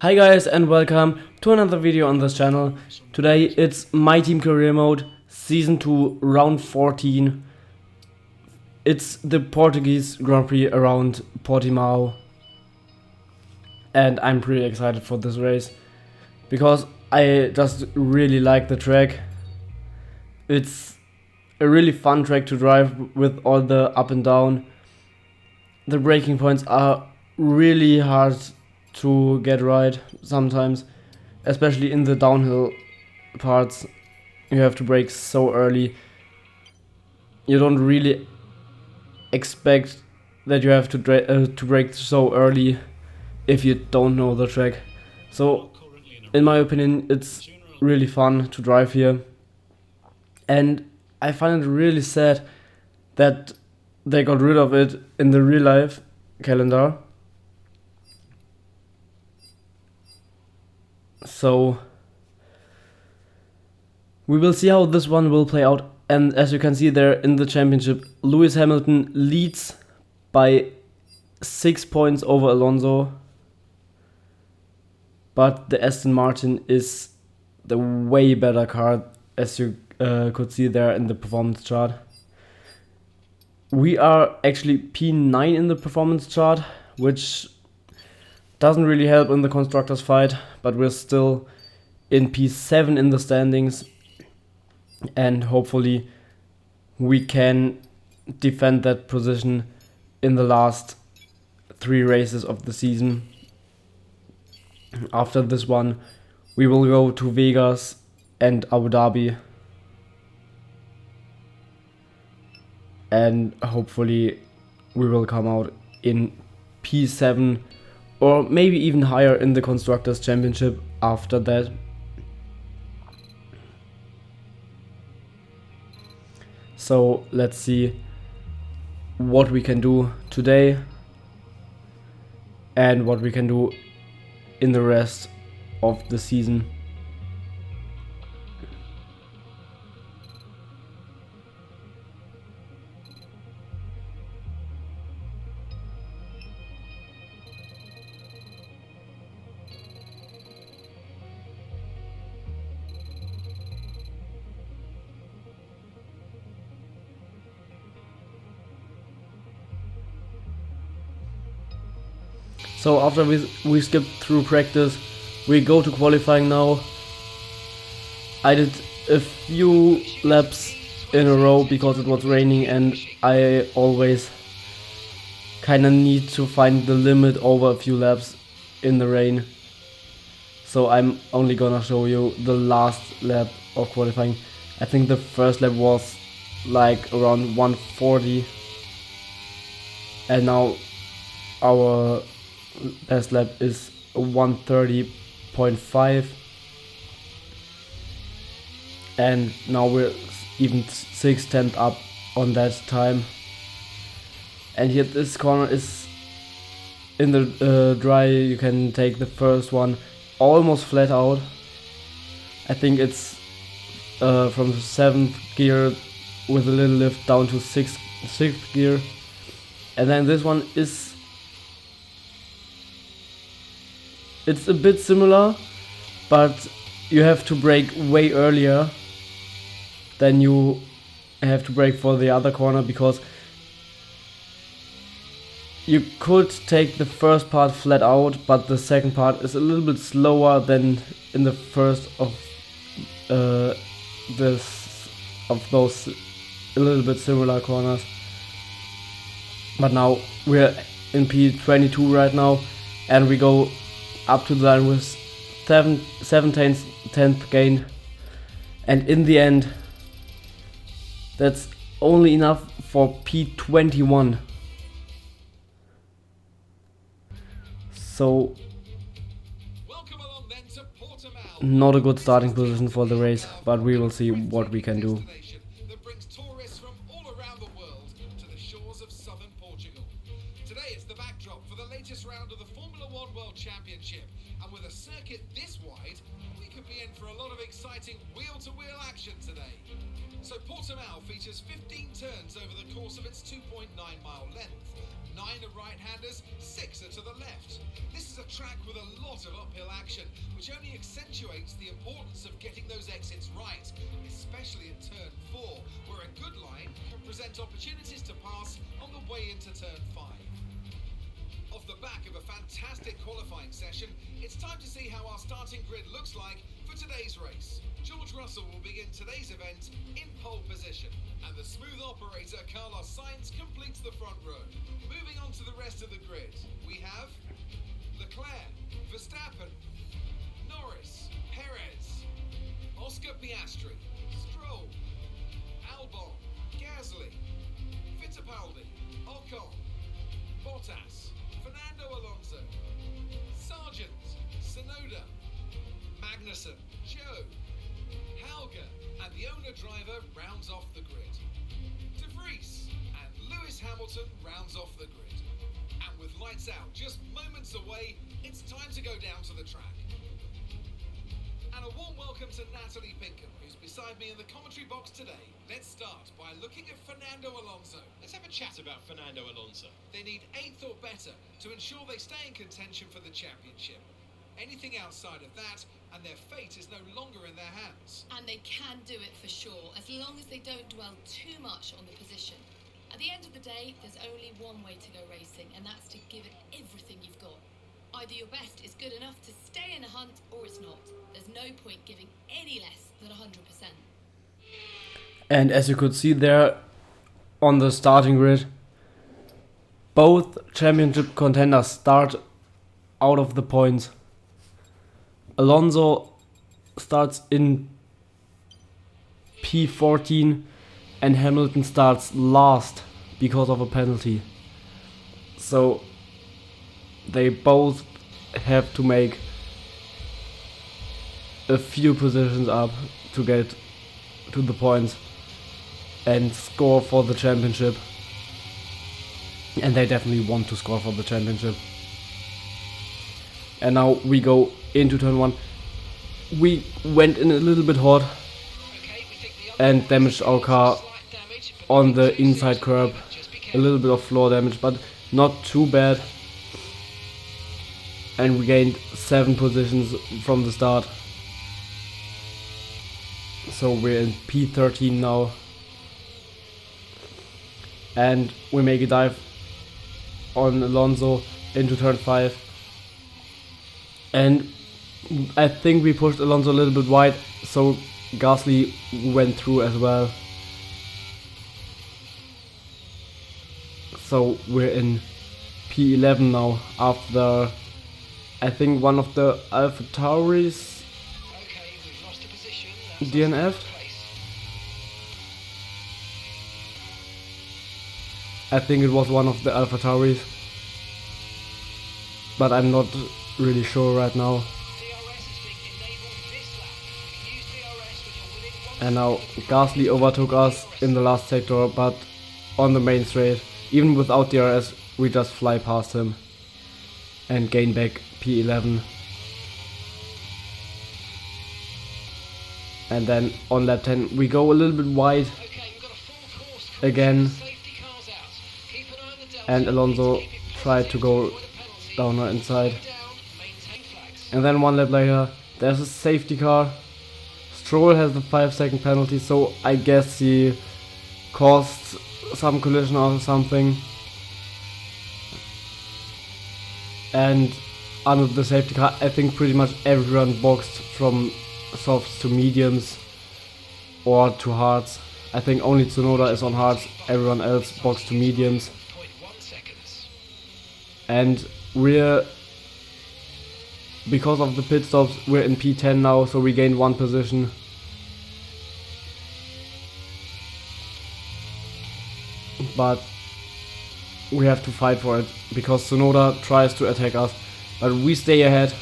Hi guys and welcome to another video on this channel. Today it's My Team Career Mode Season 2 Round 14. It's the Portuguese Grand Prix around Portimao. And I'm pretty excited for this race because I just really like the track. It's a really fun track to drive with all the up and down. The braking points are really hard to get right sometimes, especially in the downhill parts. You have to brake so early. You don't really expect that you have to brake so early if you don't know the track. So in my opinion it's really fun to drive here, and I find it really sad that they got rid of it in the real life calendar. So we will see how this one will play out. And as you can see there in the championship, Lewis Hamilton leads by 6 points over Alonso, but the Aston Martin is the way better car, as you could see there in the performance chart. We are actually P9 in the performance chart, which doesn't really help in the constructors fight, but we're still in P7 in the standings, and hopefully we can defend that position in the last 3 races of the season. After this one we will go to Vegas and Abu Dhabi, and hopefully we will come out in P7 or maybe even higher in the Constructors' Championship after that. So let's see what we can do today and what we can do in the rest of the season. So after we skipped through practice, we go to qualifying now. I did a few laps in a row because it was raining, and I always kinda need to find the limit over a few laps in the rain. So I'm only gonna show you the last lap of qualifying. I think the first lap was like around 140, and now our best lap is 130.5, and now we're even 6/10 up on that time. And here this corner is in the dry. You can take the first one almost flat out. I think it's from 7th gear with a little lift down to 6th gear, and then this one is, it's a bit similar, but you have to brake way earlier than you have to brake for the other corner, because you could take the first part flat out, but the second part is a little bit slower than in the first of those a little bit similar corners. But now we're in P22 right now, and we go up to the line with 7/10 gain, and in the end that's only enough for P21. So not a good starting position for the race, but we will see what we can do. That brings tourists from all around the world to the shores of southern Portugal. Today is the backdrop for the latest round of the Formula One World Championship, and with a circuit this wide, we could be in for a lot of exciting wheel-to-wheel action today. So Portimao features 15 turns over the course of its 2.9-mile length. 9 are right-handers, 6 are to the left. This is a track with a lot of uphill action, which only accentuates the importance of getting those exits right, especially at turn 4, where a good line can present opportunities to pass on the way into turn 5. Off the back of a fantastic qualifying session, it's time to see how our starting grid looks like for today's race. George Russell will begin today's event in pole position, and the smooth operator Carlos Sainz completes the front row. Moving on to the rest of the grid, we have Leclerc, Verstappen, Norris, Perez, Oscar Piastri, Stroll, Albon, Gasly, Fittipaldi, Ocon, Bottas, Fernando Alonso, Sargent, Tsunoda, Magnussen, Joe, Helga, and the owner-driver rounds off the grid. De Vries and Lewis Hamilton rounds off the grid. And with lights out just moments away, it's time to go down to the track. And a warm welcome to Natalie Pinkham, who's beside me in the commentary box today. Let's start by looking at Fernando Alonso. Let's have a chat about Fernando Alonso. They need 8th or better to ensure they stay in contention for the championship. Anything outside of that, and their fate is no longer in their hands. And they can do it for sure, as long as they don't dwell too much on the position. At the end of the day, there's only one way to go racing, and that's to give it everything you've got. Either your best is good enough to stay in a hunt, or it's not. There's no point giving any less than 100%. And as you could see there on the starting grid, both championship contenders start out of the points. Alonso starts in P14 and Hamilton starts last because of a penalty. So they both have to make a few positions up to get to the points and score for the championship. And they definitely want to score for the championship. And now we go into turn 1. We went in a little bit hot and damaged our car on the inside curb. A little bit of floor damage, but not too bad. And we gained 7 positions from the start. So we're in P13 now. And we make a dive on Alonso into turn 5. And I think we pushed Alonso a little bit wide, so Gasly went through as well. So we're in P11 now after, I think, one of the AlphaTauris DNF'd. I think it was one of the AlphaTauris, but I'm not really sure right now. And now Gasly overtook us in the last sector, but on the main straight, even without DRS, we just fly past him and gain back P11. And then on lap 10 we go a little bit wide again, and Alonso tried to go down our inside. And then one lap later there's a safety car. Stroll has the 5-second penalty, so I guess he caused some collision or something. And under the safety car, I think pretty much everyone boxed from softs to mediums or to hards. I think only Tsunoda is on hards, everyone else boxed to mediums. And we're, because of the pit stops, we're in P10 now, so we gained 1 position. But we have to fight for it, because Tsunoda tries to attack us, but we stay ahead.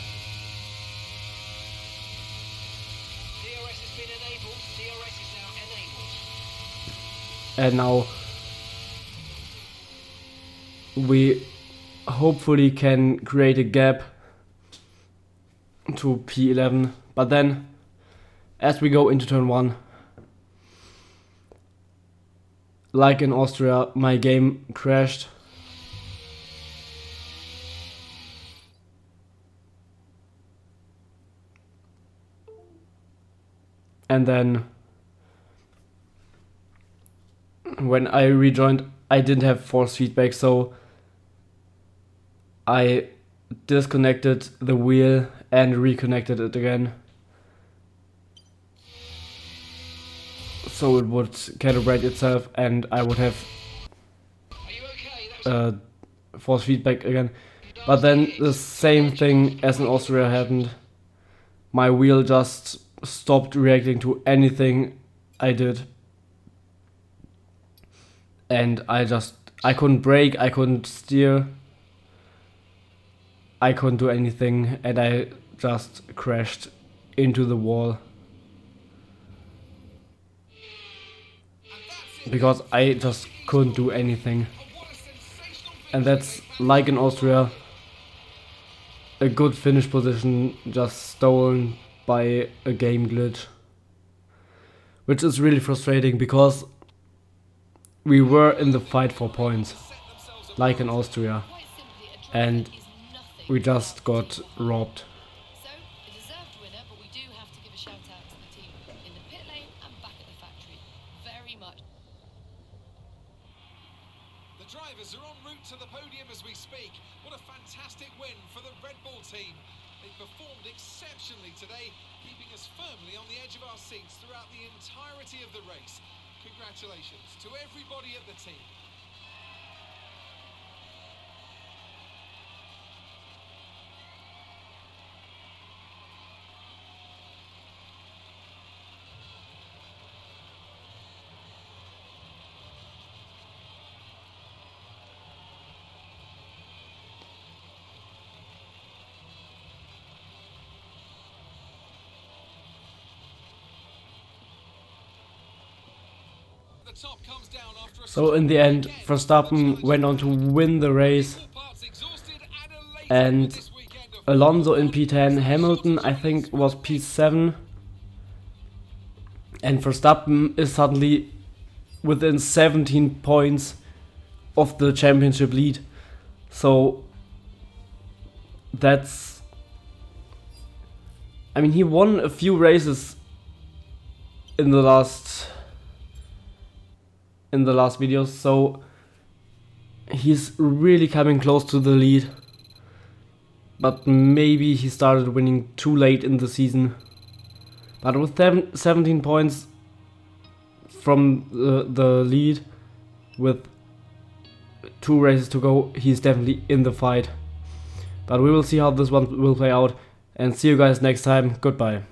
DRS has been enabled. DRS is now enabled. And now we hopefully can create a gap to P11, but then as we go into turn 1. Like in Austria, my game crashed. And then when I rejoined, I didn't have force feedback, so I disconnected the wheel and reconnected it again, so it would calibrate itself and I would have Are you okay? That was force feedback again. But then the same thing as in Austria happened. My wheel just stopped reacting to anything I did. And I couldn't brake, I couldn't steer, I couldn't do anything, and I just crashed into the wall. Because I just couldn't do anything. And that's like in Austria, a good finish position just stolen by a game glitch. Which is really frustrating because we were in the fight for points, like in Austria, Quite simply, a and driver is nothing. we just got robbed. So, a deserved winner, but we do have to give a shout out to the team in the pit lane and back at the factory. Very much. The drivers are en route to the podium as we speak. What a fantastic win for the Red Bull team. They performed exceptionally today, keeping us firmly on the edge of our seats throughout the entirety of the race. Congratulations to everybody at the team. The top comes down after a So in the end, Verstappen went on to win the race, parts exhausted and elated and with this weekend of Alonso in P10, Hamilton I think was P7, and Verstappen is suddenly within 17 points of the championship lead. So that's, I mean, he won a few races in the last videos, so he's really coming close to the lead. But maybe he started winning too late in the season. But with 17 points from the lead, with 2 races to go, he's definitely in the fight. But we will see how this one will play out. And see you guys next time. Goodbye.